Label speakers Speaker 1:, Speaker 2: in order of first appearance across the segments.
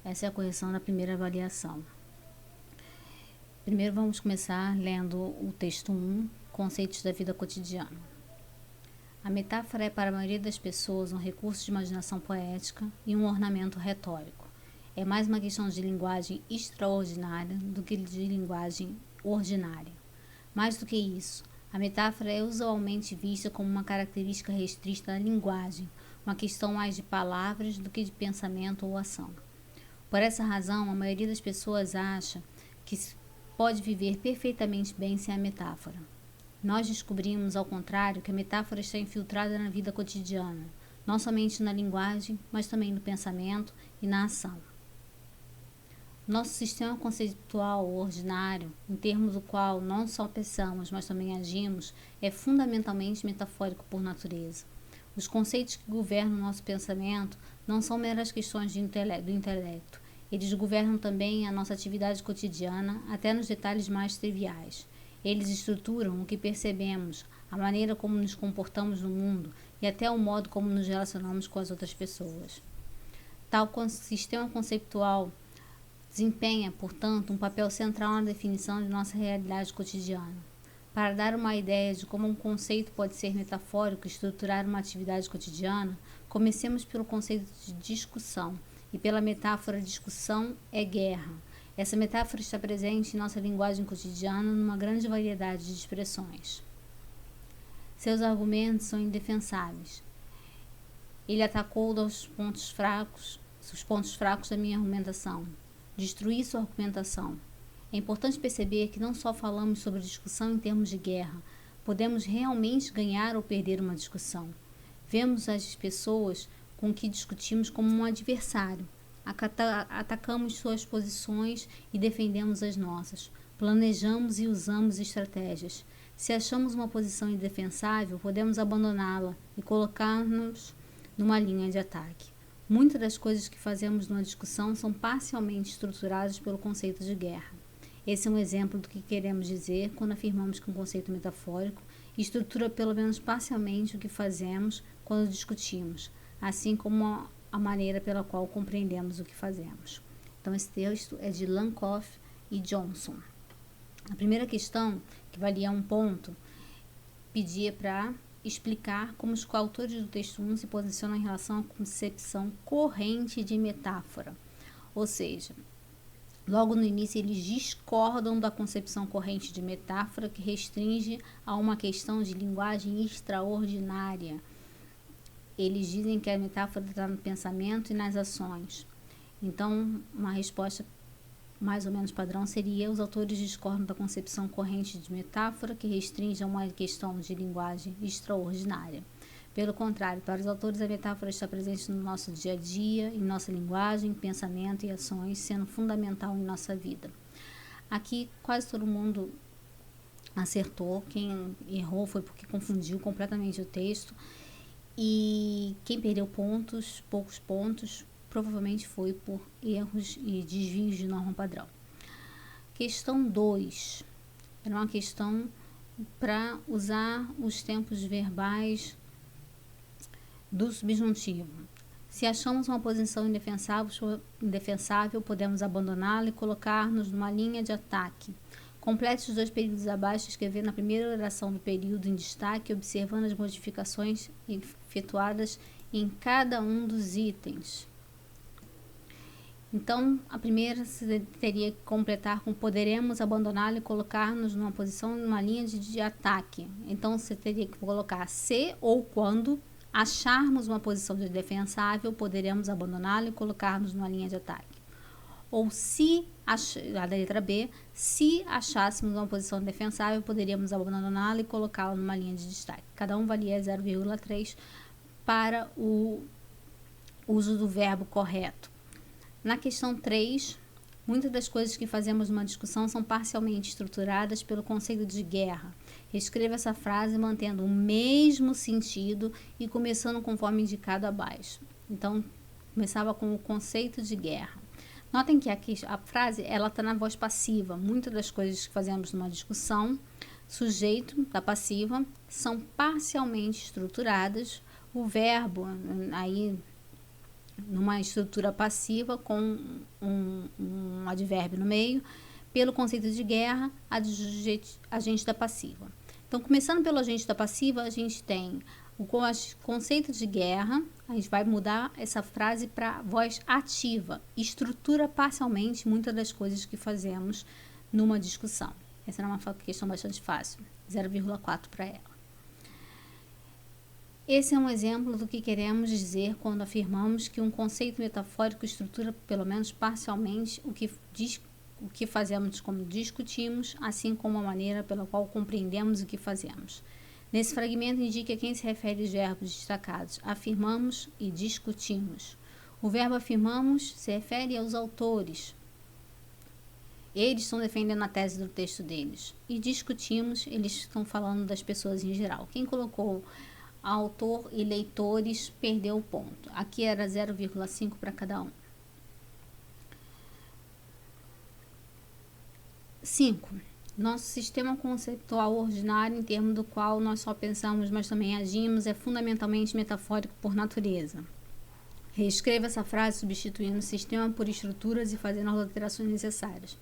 Speaker 1: Essa é a correção da primeira avaliação. Primeiro vamos começar lendo o texto 1, conceitos da vida cotidiana. A metáfora é para a maioria das pessoas um recurso de imaginação poética e um ornamento retórico. É mais uma questão de linguagem extraordinária do que de linguagem ordinária. Mais do que isso, a metáfora é usualmente vista como uma característica restrita da linguagem, uma questão mais de palavras do que de pensamento ou ação. Por essa razão, a maioria das pessoas acha que pode viver perfeitamente bem sem a metáfora. Nós descobrimos, ao contrário, que a metáfora está infiltrada na vida cotidiana, não somente na linguagem, mas também no pensamento e na ação. Nosso sistema conceitual ordinário, em termos do qual não só pensamos, mas também agimos, é fundamentalmente metafórico por natureza. Os conceitos que governam nosso pensamento não são meras questões do intelecto. Eles governam também a nossa atividade cotidiana, até nos detalhes mais triviais. Eles estruturam o que percebemos, a maneira como nos comportamos no mundo e até o modo como nos relacionamos com as outras pessoas. Tal sistema conceitual desempenha, portanto, um papel central na definição de nossa realidade cotidiana. Para dar uma ideia de como um conceito pode ser metafórico e estruturar uma atividade cotidiana, comecemos pelo conceito de discussão, e pela metáfora discussão é guerra. Essa metáfora está presente em nossa linguagem cotidiana numa grande variedade de expressões. Seus argumentos são indefensáveis. Ele atacou os pontos fracos da minha argumentação. Destruí sua argumentação. É importante perceber que não só falamos sobre discussão em termos de guerra, podemos realmente ganhar ou perder uma discussão. Vemos as pessoas com que discutimos como um adversário. Atacamos suas posições e defendemos as nossas. Planejamos e usamos estratégias. Se achamos uma posição indefensável, podemos abandoná-la e colocar-nos numa linha de ataque. Muitas das coisas que fazemos numa discussão são parcialmente estruturadas pelo conceito de guerra. Esse é um exemplo do que queremos dizer quando afirmamos que um conceito metafórico estrutura pelo menos parcialmente o que fazemos quando discutimos, assim como a maneira pela qual compreendemos o que fazemos. Então, esse texto é de Lankoff e Johnson. A primeira questão, que valia um ponto, pedia para explicar como os coautores do texto 1 se posicionam em relação à concepção corrente de metáfora. Ou seja, logo no início eles discordam da concepção corrente de metáfora que restringe a uma questão de linguagem extraordinária. Eles dizem que a metáfora está no pensamento e nas ações. Então, uma resposta mais ou menos padrão seria: os autores discordam da concepção corrente de metáfora que restringe a uma questão de linguagem extraordinária. Pelo contrário, para os autores a metáfora está presente no nosso dia a dia, em nossa linguagem, pensamento e ações, sendo fundamental em nossa vida. Aqui quase todo mundo acertou. Quem errou foi porque confundiu completamente o texto, e quem perdeu poucos pontos, provavelmente foi por erros e desvios de norma padrão. Questão 2. Era uma questão para usar os tempos verbais do subjuntivo. Se achamos uma posição indefensável, podemos abandoná-la e colocar-nos numa linha de ataque. Complete os 2 períodos abaixo, escrevendo a primeira oração do período em destaque, observando as modificações efetuadas em cada um dos itens. Então, a primeira você teria que completar com poderemos abandoná-la e colocar-nos numa posição, numa linha de ataque. Então, você teria que colocar se ou quando acharmos uma posição de defensável, poderemos abandoná-la e colocar-nos numa linha de ataque. Ou a da letra B, se achássemos uma posição defensável, poderíamos abandoná-la e colocá-la numa linha de destaque. Cada um valia 0,3 para o uso do verbo correto. Na questão 3, muitas das coisas que fazemos numa discussão são parcialmente estruturadas pelo conceito de guerra. Escreva essa frase mantendo o mesmo sentido e começando conforme indicado abaixo. Então, começava com o conceito de guerra. Notem que aqui a frase está na voz passiva. Muitas das coisas que fazemos numa discussão, sujeito da passiva, são parcialmente estruturadas. O verbo aí numa estrutura passiva com um advérbio no meio, pelo conceito de guerra, agente da passiva. Então, começando pelo agente da passiva, a gente tem o conceito de guerra. A gente vai mudar essa frase para voz ativa, estrutura parcialmente muitas das coisas que fazemos numa discussão. Essa era uma questão bastante fácil, 0,4 para ela. Esse é um exemplo do que queremos dizer quando afirmamos que um conceito metafórico estrutura pelo menos parcialmente o que fazemos como discutimos, assim como a maneira pela qual compreendemos o que fazemos. Nesse fragmento indica a quem se refere os verbos destacados afirmamos e discutimos. O verbo afirmamos se refere aos autores. Eles estão defendendo a tese do texto deles. E discutimos, eles estão falando das pessoas em geral. Quem colocou autor e leitores perdeu o ponto. Aqui era 0,5 para cada um. 5. Nosso sistema conceitual ordinário, em termos do qual nós só pensamos, mas também agimos, é fundamentalmente metafórico por natureza. Reescreva essa frase substituindo o sistema por estruturas e fazendo as alterações necessárias.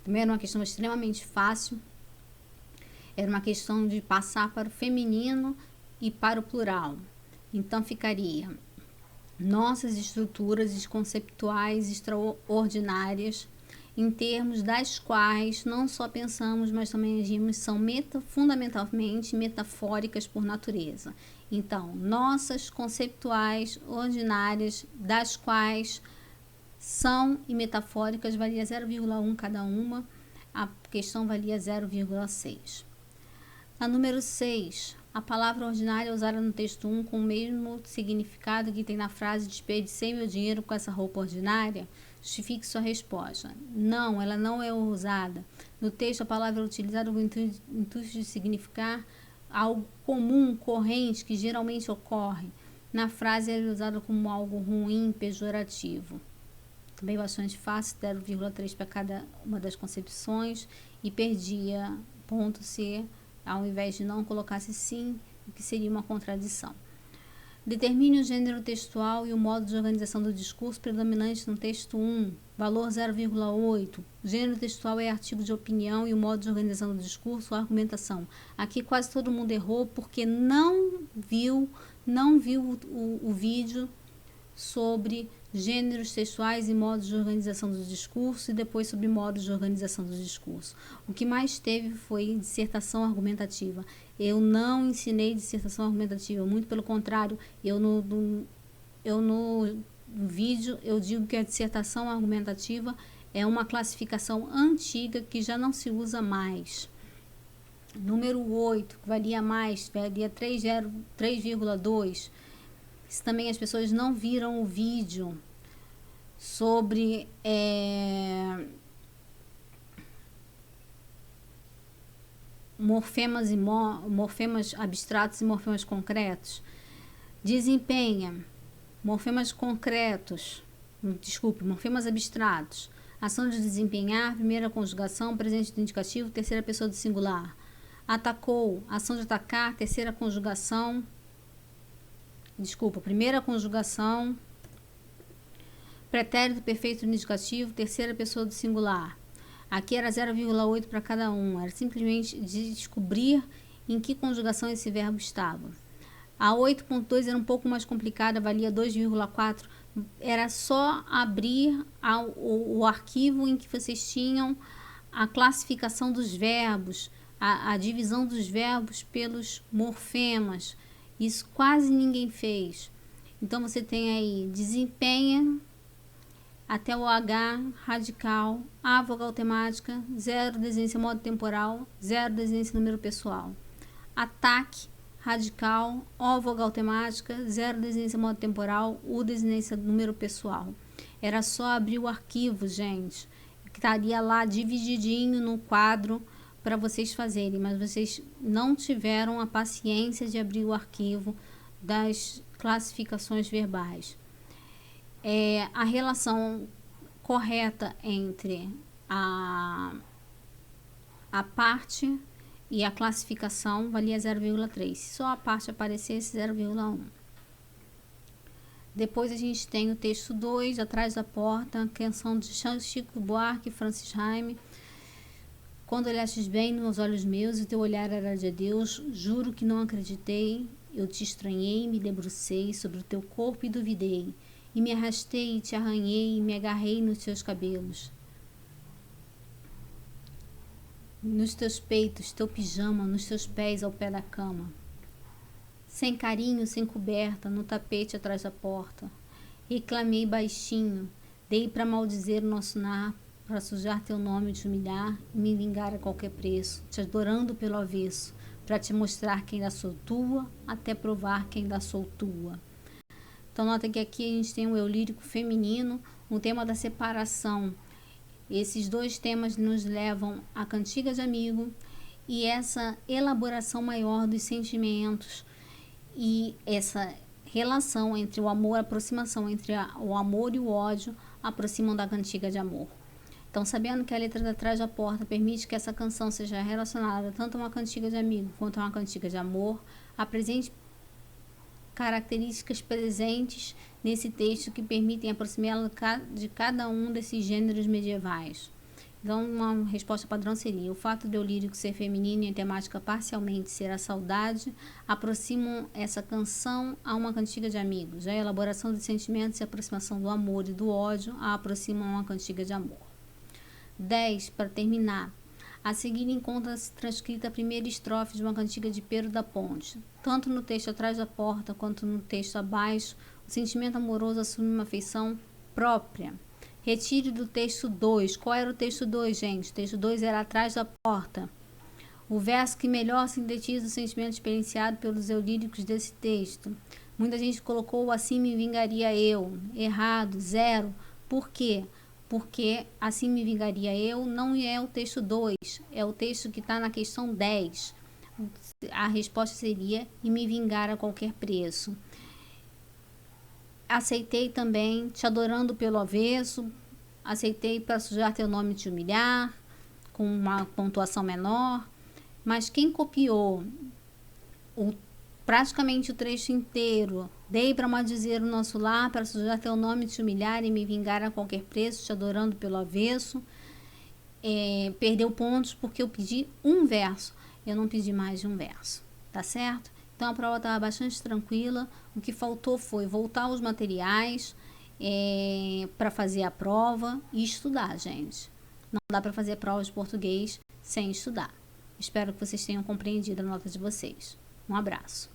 Speaker 1: Também era uma questão extremamente fácil. Era uma questão de passar para o feminino e para o plural. Então ficaria: nossas estruturas conceptuais extraordinárias, em termos das quais não só pensamos, mas também agimos, são fundamentalmente metafóricas por natureza. Então, nossas conceptuais ordinárias, das quais são e metafóricas, valia 0,1 cada uma, a questão valia 0,6. A número 6, a palavra ordinária é usada no texto 1 com o mesmo significado que tem na frase desperdicei meu dinheiro com essa roupa ordinária? Justifique sua resposta. Não, ela não é usada. No texto, a palavra é utilizada com o intuito de significar algo comum, corrente, que geralmente ocorre. Na frase, ela é usada como algo ruim, pejorativo. Também bastante fácil, 0,3 para cada uma das concepções. E perdia ponto se, ao invés de não, colocasse sim, o que seria uma contradição. Determine o gênero textual e o modo de organização do discurso predominante no texto 1. Valor 0,8. O gênero textual é artigo de opinião e o modo de organização do discurso, argumentação. Aqui quase todo mundo errou porque não viu o vídeo sobre gêneros textuais e modos de organização do discurso e depois sobre modos de organização do discurso. O que mais teve foi dissertação argumentativa. Eu não ensinei dissertação argumentativa, muito pelo contrário, eu no vídeo eu digo que a dissertação argumentativa é uma classificação antiga que já não se usa mais. Número 8, que valia mais, valia 3,2. Se também as pessoas não viram o vídeo sobre morfemas abstratos e morfemas concretos. Desempenha, morfemas abstratos. Ação de desempenhar, primeira conjugação, presente do indicativo, terceira pessoa do singular. Atacou, ação de atacar, terceira conjugação. Primeira conjugação, pretérito perfeito no indicativo, terceira pessoa do singular. Aqui era 0,8 para cada um, era simplesmente de descobrir em que conjugação esse verbo estava. A 8.2 era um pouco mais complicada, valia 2,4, era só abrir o arquivo em que vocês tinham a classificação dos verbos, a divisão dos verbos pelos morfemas. Isso quase ninguém fez. Então você tem aí desempenha até o H, radical, A, vogal temática, 0, desinência modo temporal, 0, desinência número pessoal. Ataque, radical, O, vogal temática, 0, desinência modo temporal, U, desinência número pessoal. Era só abrir o arquivo, gente, que estaria lá divididinho no quadro para vocês fazerem, mas vocês não tiveram a paciência de abrir o arquivo das classificações verbais. A relação correta entre a parte e a classificação valia 0,3. Se só a parte aparecesse, 0,1. Depois a gente tem o texto 2, Atrás da Porta, canção de Chico Buarque e Francis Raime. Quando olhastes bem nos olhos meus e teu olhar era de Deus, juro que não acreditei, eu te estranhei, me debrucei sobre o teu corpo e duvidei, e me arrastei e te arranhei e me agarrei nos teus cabelos, nos teus peitos, teu pijama, nos teus pés ao pé da cama. Sem carinho, sem coberta, no tapete atrás da porta. Reclamei baixinho, dei para maldizer o nosso lar, para sujar teu nome e te humilhar e me vingar a qualquer preço, te adorando pelo avesso, para te mostrar que ainda sou tua, até provar que ainda sou tua. Então nota que aqui a gente tem um eu lírico feminino, um tema da separação. Esses dois temas nos levam à cantiga de amigo e essa elaboração maior dos sentimentos, e essa relação entre o amor, a aproximação entre o amor e o ódio aproximam da cantiga de amor. Então, sabendo que a letra de Atrás da Porta permite que essa canção seja relacionada tanto a uma cantiga de amigo quanto a uma cantiga de amor, apresente características presentes nesse texto que permitem aproximá-lo de cada um desses gêneros medievais. Então, uma resposta padrão seria: o fato de o lírico ser feminino e a temática parcialmente ser a saudade aproximam essa canção a uma cantiga de amigos. Já a elaboração dos sentimentos e a aproximação do amor e do ódio a aproximam a uma cantiga de amor. 10. Para terminar, a seguir encontra-se transcrita a primeira estrofe de uma cantiga de Pero da Ponte. Tanto no texto Atrás da Porta quanto no texto abaixo, o sentimento amoroso assume uma feição própria. Retire do texto 2. Qual era o texto 2, gente? O texto 2 era Atrás da Porta. O verso que melhor sintetiza o sentimento experienciado pelos eu líricos desse texto. Muita gente colocou Assim Me Vingaria Eu. Errado, 0. Por quê? Porque Assim Me Vingaria Eu não é o texto 2, é o texto que está na questão 10. A resposta seria: e me vingar a qualquer preço. Aceitei também, te adorando pelo avesso. Aceitei para sujar teu nome e te humilhar, com uma pontuação menor. Mas quem copiou praticamente o trecho inteiro, dei para maldizer o nosso lar, para sujar teu nome e te humilhar e me vingar a qualquer preço, te adorando pelo avesso, perdeu pontos porque eu pedi um verso, eu não pedi mais de um verso, tá certo? Então a prova estava bastante tranquila, o que faltou foi voltar aos materiais para fazer a prova e estudar, gente. Não dá para fazer prova de português sem estudar. Espero que vocês tenham compreendido a nota de vocês. Um abraço.